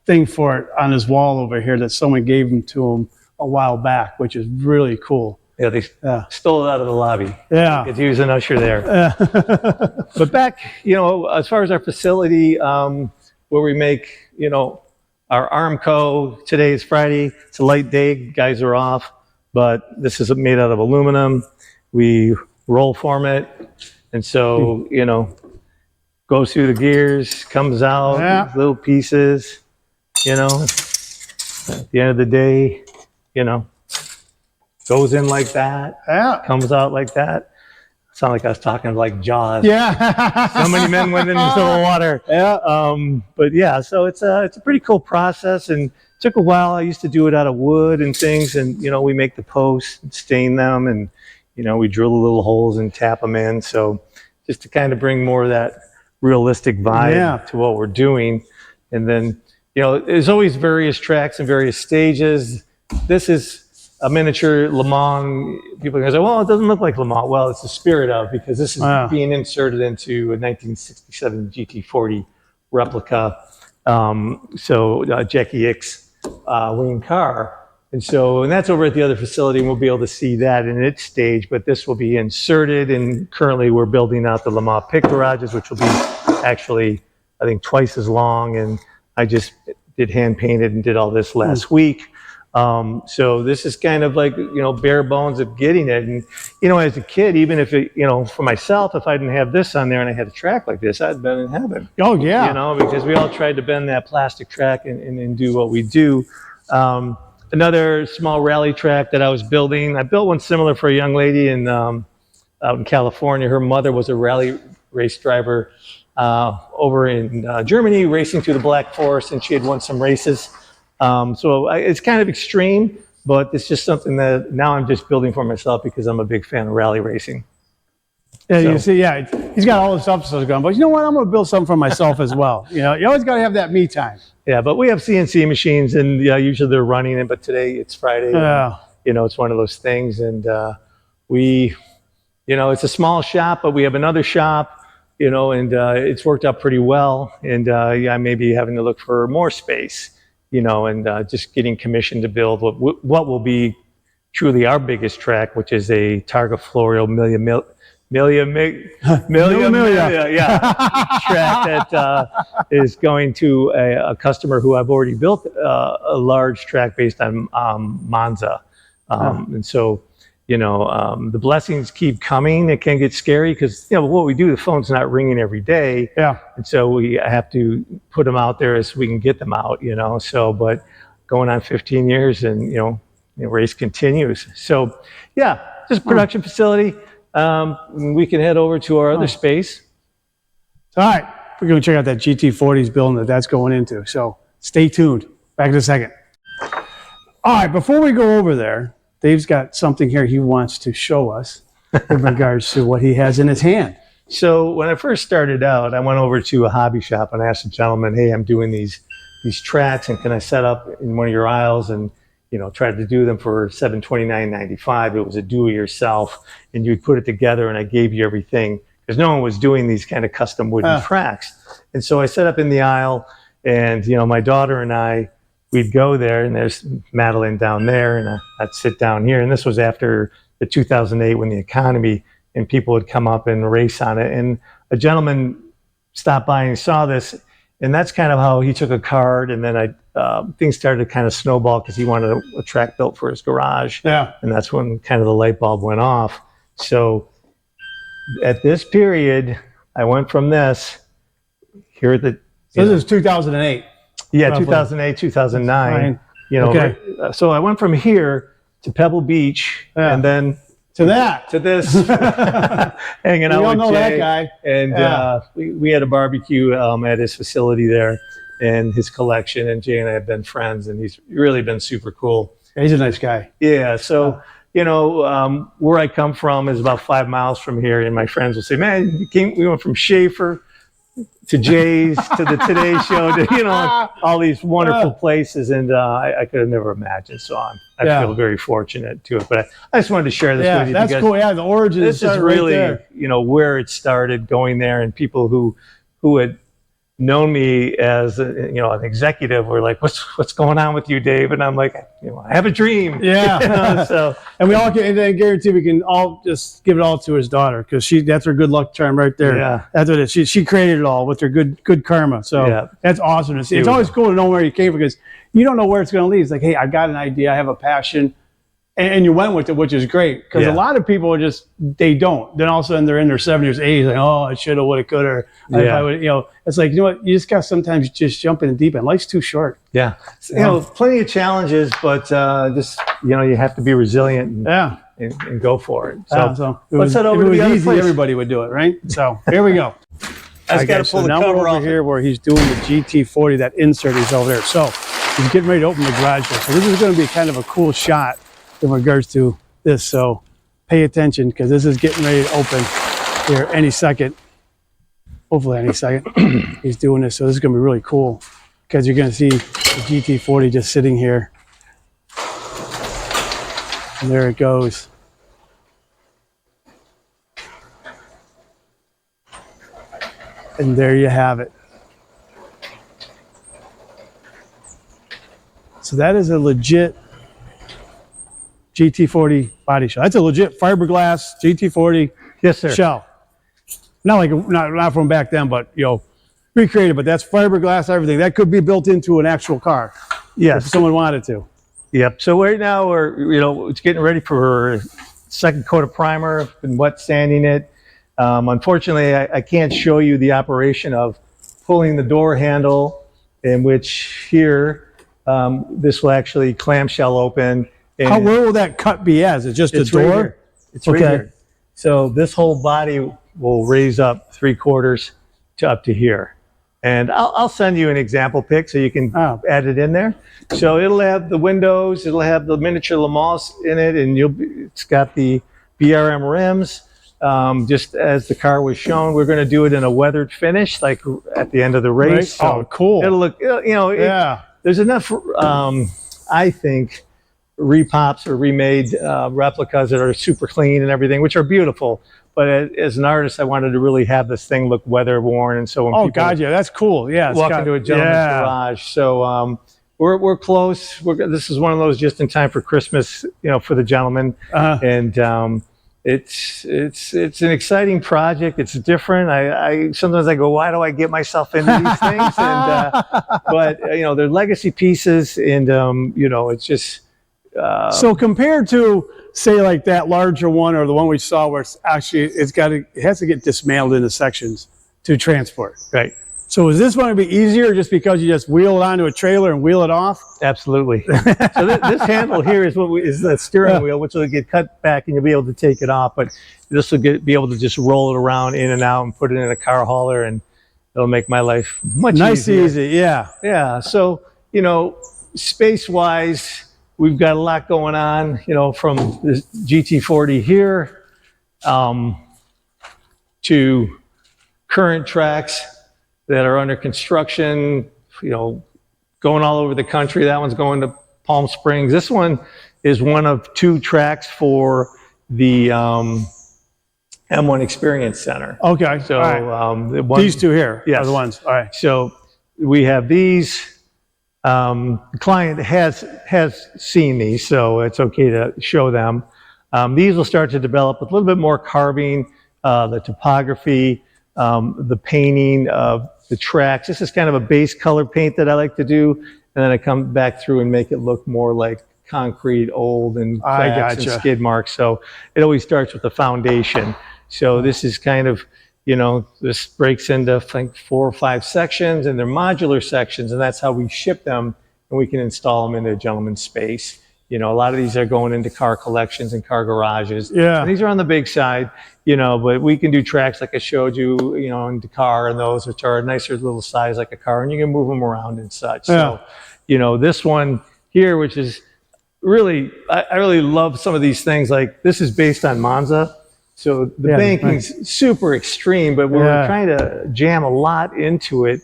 thing for it on his wall over here that someone gave to him a while back, which is really cool. Yeah, they stole it out of the lobby. Yeah. He was an usher there. But back, as far as our facility, where we make, our Armco, today is Friday. It's a light day. Guys are off. But this is made out of aluminum. We roll form it. And so, goes through the gears, comes out, little pieces, at the end of the day, goes in like that, comes out like that. Sound like I was talking like Jaws. Yeah. So many men went into the water. Yeah. But yeah, so it's a pretty cool process, and it took a while. I used to do it out of wood and things, and we make the posts and stain them, and we drill the little holes and tap them in. So just to kind of bring more of that realistic vibe to what we're doing. And then there's always various tracks and various stages. This is a miniature Le Mans. People can say, well, it doesn't look like Le Mans. Well, it's the spirit of, because this is being inserted into a 1967 GT40 replica. Jackie Ick's wing car. And that's over at the other facility, and we'll be able to see that in its stage, but this will be inserted, and currently we're building out the Le Mans pit garages, which will be actually, I think, twice as long, and I just did hand painted and did all this last week. So this is kind of like, bare bones of getting it. And, as a kid, even if it, for myself, if I didn't have this on there and I had a track like this, I'd been in heaven. Oh, yeah. Because we all tried to bend that plastic track and do what we do. Another small rally track that I was building, I built one similar for a young lady out in California. Her mother was a rally race driver over in Germany, racing through the Black Forest, and she had won some races. It's kind of extreme, but it's just something that now I'm just building for myself because I'm a big fan of rally racing. Yeah, you see, he's got all this stuff going, but you know what? I'm going to build something for myself as well. You always got to have that me time. Yeah, but we have CNC machines, and usually they're running it, but today it's Friday. Yeah. And, it's one of those things, and it's a small shop, but we have another shop, and it's worked out pretty well, and I may be having to look for more space. And just getting commissioned to build what will be truly our biggest track, which is a Targa Florio track that is going to a customer who I've already built a large track based on Monza. And so, the blessings keep coming. It can get scary because, what we do, the phone's not ringing every day. Yeah. And so we have to put them out there so we can get them out, but going on 15 years and, the race continues. So yeah, just a production facility. We can head over to our other space. All right. We're going to check out that GT40's building that's going into. So stay tuned. Back in a second. All right. Before we go over there, Dave's got something here he wants to show us in regards to what he has in his hand. So when I first started out, I went over to a hobby shop and asked the gentleman, hey, I'm doing these tracks, and can I set up in one of your aisles? And, tried to do them for $729.95. It was a do-it-yourself, and you'd put it together, and I gave you everything, because no one was doing these kind of custom wooden tracks. And so I set up in the aisle, and, my daughter and I, we'd go there, and there's Madeline down there, and I'd sit down here. And this was after the 2008 when the economy, and people would come up and race on it. And a gentleman stopped by and saw this, and that's kind of how he took a card. And then things started to kind of snowball because he wanted a track built for his garage. Yeah. And that's when kind of the light bulb went off. So at this period, I went from this here at the. So this is 2008. Yeah, roughly. 2008, 2009. Okay. So I went from here to Pebble Beach, and then to that. to this, hanging out We all with know Jay. that guy. And Yeah. we had a barbecue at his facility there and his collection. And Jay and I have been friends, and he's really been super cool. He's a nice guy. Yeah. So, where I come from is about 5 miles from here. And my friends will say, man, we went from Schaefer to Jay's to the Today Show to, all these wonderful places. And I could have never imagined. So I feel very fortunate to it. But I just wanted to share this with you. That's because cool. Yeah, the origin this is really, right there. where it started, going there, and people who had known me as an executive were like, what's going on with you, Dave? And I'm like, I have a dream. Yeah. So, and we all can, and I guarantee we can all just give it all to his daughter, because that's her good luck charm right there. Yeah. That's what it is. She created it all with her good karma. So that's awesome to see. It's always cool to know where you came from, because you don't know where it's going to lead. It's like, hey, I've got an idea, I have a passion, and you went with it, which is great, because a lot of people are they don't. Then all of a sudden they're in their 70s, 80s, like, oh, I should have, would have, could have. If I would, it's like, what, you just got to sometimes just jump in the deep end. Life's too short. Yeah. Plenty of challenges, but just, you have to be resilient and go for it. So, let's head over to the other place. Everybody would do it, right? So here we go. I just got to pull the now cover we're off over here where he's doing the GT40, that insert is over there. So he's getting ready to open the garage door. So this is going to be kind of a cool shot in regards to this. So pay attention, because this is getting ready to open here any second. Hopefully any second. He's doing this. So this is going to be really cool, because you're going to see the GT40 just sitting here. And there it goes. And there you have it. So that is a legit GT40 body shell. That's a legit fiberglass GT40 shell. Not from back then, but recreated. But that's fiberglass, everything. That could be built into an actual car. Yes, if someone wanted to. Yep. So right now we're it's getting ready for second coat of primer. Been wet sanding it. Unfortunately, I can't show you the operation of pulling the door handle, in which here this will actually clamshell open. And where will that cut be as? Is it just a door? Right here. It's right here. So this whole body will raise up 3/4 to up to here. And I'll send you an example pic so you can add it in there. So it'll have the windows, it'll have the miniature Lamals in it, and it's got the BRM rims. Just as the car was shown, we're going to do it in a weathered finish, like at the end of the race. Right. So cool. It'll look, there's enough, I think, repops or remade replicas that are super clean and everything, which are beautiful. But as an artist, I wanted to really have this thing look weather worn, and so when people that's cool. Yeah, walk into a gentleman's garage. So we're close. This is one of those just in time for Christmas, for the gentleman, and it's an exciting project. It's different. I sometimes I go, why do I get myself into these things? But they're legacy pieces, and it's just. So compared to, say, like that larger one or the one we saw, where it has to get dismantled into sections to transport. Right. So is this going to be easier just because you just wheel it onto a trailer and wheel it off? Absolutely. So this handle here is is the steering wheel, which will get cut back and you'll be able to take it off. But this will be able to just roll it around in and out and put it in a car hauler, and it'll make my life much easier. Easy, yeah. Yeah. So space-wise, we've got a lot going on, from the GT40 here to current tracks that are under construction, going all over the country. That one's going to Palm Springs. This one is one of 2 tracks for the M1 Experience Center. Okay. So these 2 here are the ones. All right. So we have these. The client has seen these, so it's okay to show them. These will start to develop with a little bit more carving, the topography, the painting of the tracks. This is kind of a base color paint that I like to do, and then I come back through and make it look more like concrete, old, and cracks and skid marks. So it always starts with the foundation. So this is kind of, this breaks into, I think, 4 or 5 sections, and they're modular sections, and that's how we ship them, and we can install them into a gentleman's space. You know, a lot of these are going into car collections and car garages. Yeah. And these are on the big side, you know, but we can do tracks like I showed you, you know, into car and those, which are a nicer little size like a car, and you can move them around and such. Yeah. So, you know, this one here, which is really, I really love some of these things. Like this is based on Monza. So the banking's super extreme, but we're trying to jam a lot into it.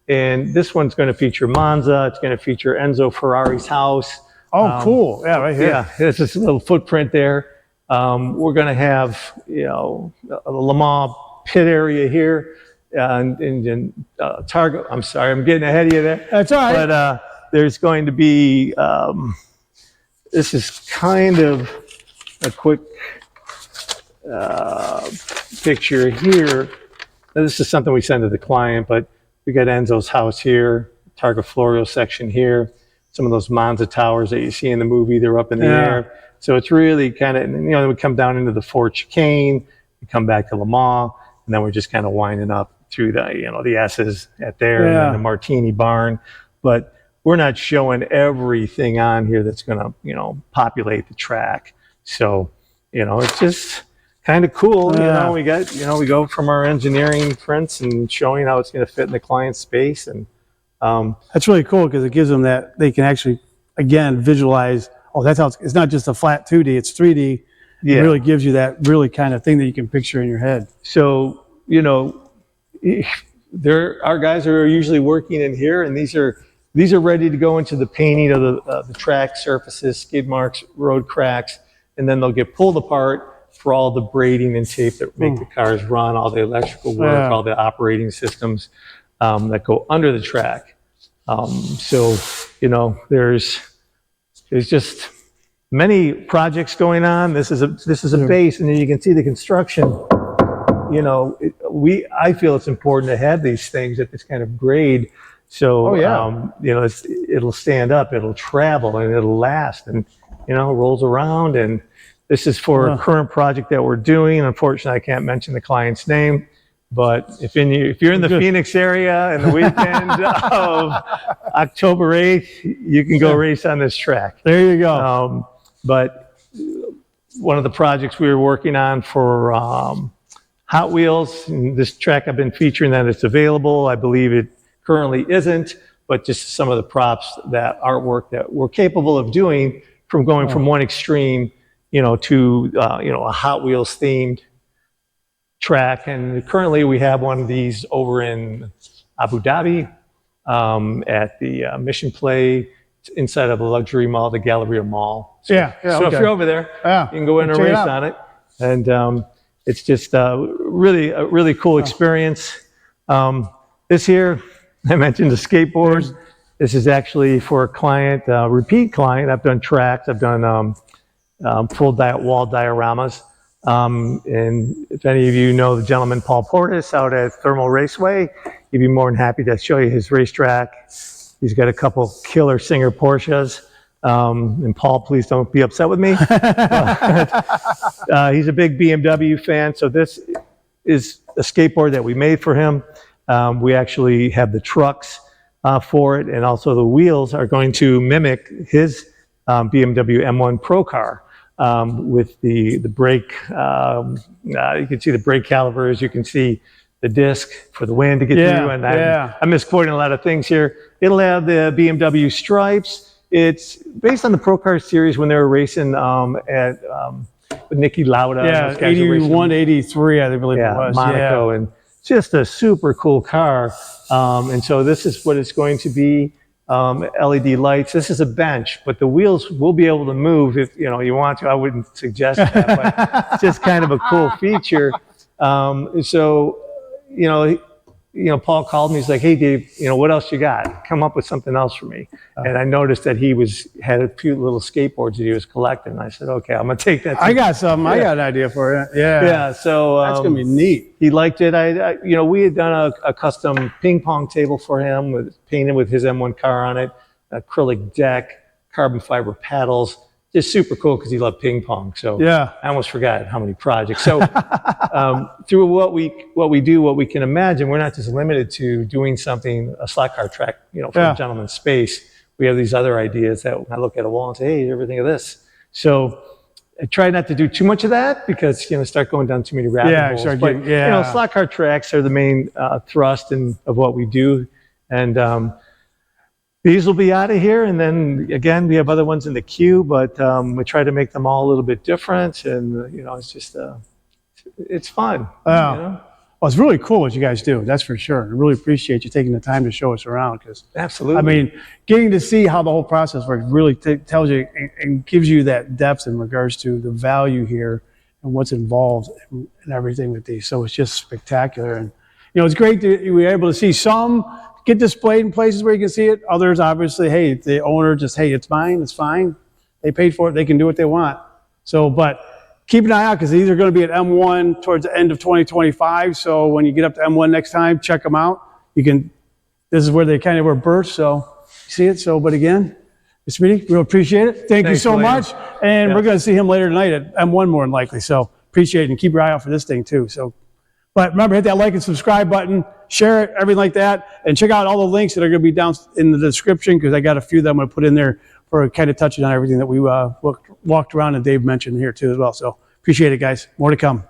And this one's going to feature Monza. It's going to feature Enzo Ferrari's house. Oh, cool. Yeah, right here. Yeah, there's this little footprint there. We're going to have, you know, a Le Mans pit area here. And Target, I'm sorry, I'm getting ahead of you there. That's all right. But there's going to be, this is kind of a quick picture here. Now, this is something we send to the client, but we got Enzo's house here, Targa Florio section here. Some of those Monza towers that you see in the movie, they're up in the air. So it's really kind of, you know, then we come down into the Ford chicane, we come back to Le Mans, and then we're just kind of winding up through the, you know, the S's at there, and then the Martini barn. But we're not showing everything on here that's going to, you know, populate the track. So, you know, it's just kind of cool. You know, we got, you know, we go from our engineering prints and showing how it's going to fit in the client's space. And that's really cool because it gives them that they can actually, again, visualize, oh, that's how it's not just a flat 2D, it's 3D. It really gives you that really kind of thing that you can picture in your head. So, you know, our guys are usually working in here, and these are ready to go into the painting of the track surfaces, skid marks, road cracks, and then they'll get pulled apart for all the braiding and tape that make the cars run, all the electrical work, all the operating systems that go under the track. So, you know, there's just many projects going on. This is a base, and then you can see the construction. You know, I feel it's important to have these things at this kind of grade. So, you know, it'll stand up, it'll travel, and it'll last, and, you know, rolls around. And this is for a current project that we're doing. Unfortunately, I can't mention the client's name, but if you're in the Phoenix area and the weekend of October 8th, you can go race on this track. There you go. But one of the projects we were working on for Hot Wheels, and this track I've been featuring that it's available. I believe it currently isn't, but just some of the props, that artwork that we're capable of doing from going from one extreme, you know, to, you know, a Hot Wheels themed track. And currently we have one of these over in Abu Dhabi at the Mission Play inside of a luxury mall, the Galleria Mall. So, so if you're over there, you can go in and race on it. And it's just a really cool experience. This here, I mentioned the skateboards. This is actually for a client, a repeat client. I've done tracks, I've done full wall dioramas. And if any of you know the gentleman Paul Portis out at Thermal Raceway, he'd be more than happy to show you his racetrack. He's got a couple killer Singer Porsches. And Paul, please don't be upset with me. He's a big BMW fan, so this is a skateboard that we made for him. We actually have the trucks for it, and also the wheels are going to mimic his BMW M1 Pro car with the brake. You can see the brake calipers. You can see the disc for the wind to get through. And I'm misquoting a lot of things here. It'll have the BMW stripes. It's based on the Pro Car series when they were racing at with Niki Lauda. 81, 83, I believe it was. Monaco, and just a super cool car. And so this is what it's going to be. LED lights. This is a bench, but the wheels will be able to move if you want to. I wouldn't suggest that, but it's just kind of a cool feature. So, Paul called me. He's like, "Hey, Dave, what else you got? Come up with something else for me." And I noticed that he had a few little skateboards that he was collecting. And I said, "Okay, I'm gonna take that." I got something. I got an idea for you. Yeah. So that's gonna be neat. He liked it. We had done a custom ping pong table for him, painted with his M1 car on it, acrylic deck, carbon fiber paddles. Just super cool because he loved ping pong. So I almost forgot how many projects. So through what we do, what we can imagine, we're not just limited to doing something, a slot car track, for a gentleman's space. we have these other ideas that I look at a wall and say, hey, you ever think of this? So I try not to do too much of that because, start going down too many rabbit holes. Slot car tracks are the main thrust of what we do. And these will be out of here. And then, again, we have other ones in the queue, but we try to make them all a little bit different. And, it's just, it's fun. Well, it's really cool what you guys do. That's for sure. I really appreciate you taking the time to show us around because, absolutely. I mean, getting to see how the whole process works really tells you and gives you that depth in regards to the value here and what's involved and everything with these. So it's just spectacular. And, it's great that you were able to see some get displayed in places where you can see it. Others, obviously, hey, the owner just, hey, it's mine, it's fine. They paid for it, they can do what they want. So, but keep an eye out because these are going to be at M1 towards the end of 2025. So when you get up to M1 next time, check them out. This is where they kind of were birthed. So you see it. So, but again, Mr. Beattie, we'll appreciate it. Thank you so much. And we're going to see him later tonight at M1 more than likely. So appreciate it and keep your eye out for this thing too. So, but remember, hit that like and subscribe button, share it, everything like that. And check out all the links that are going to be down in the description because I got a few that I'm going to put in there for kind of touching on everything that we walked around and Dave mentioned here too as well. So appreciate it, guys. More to come.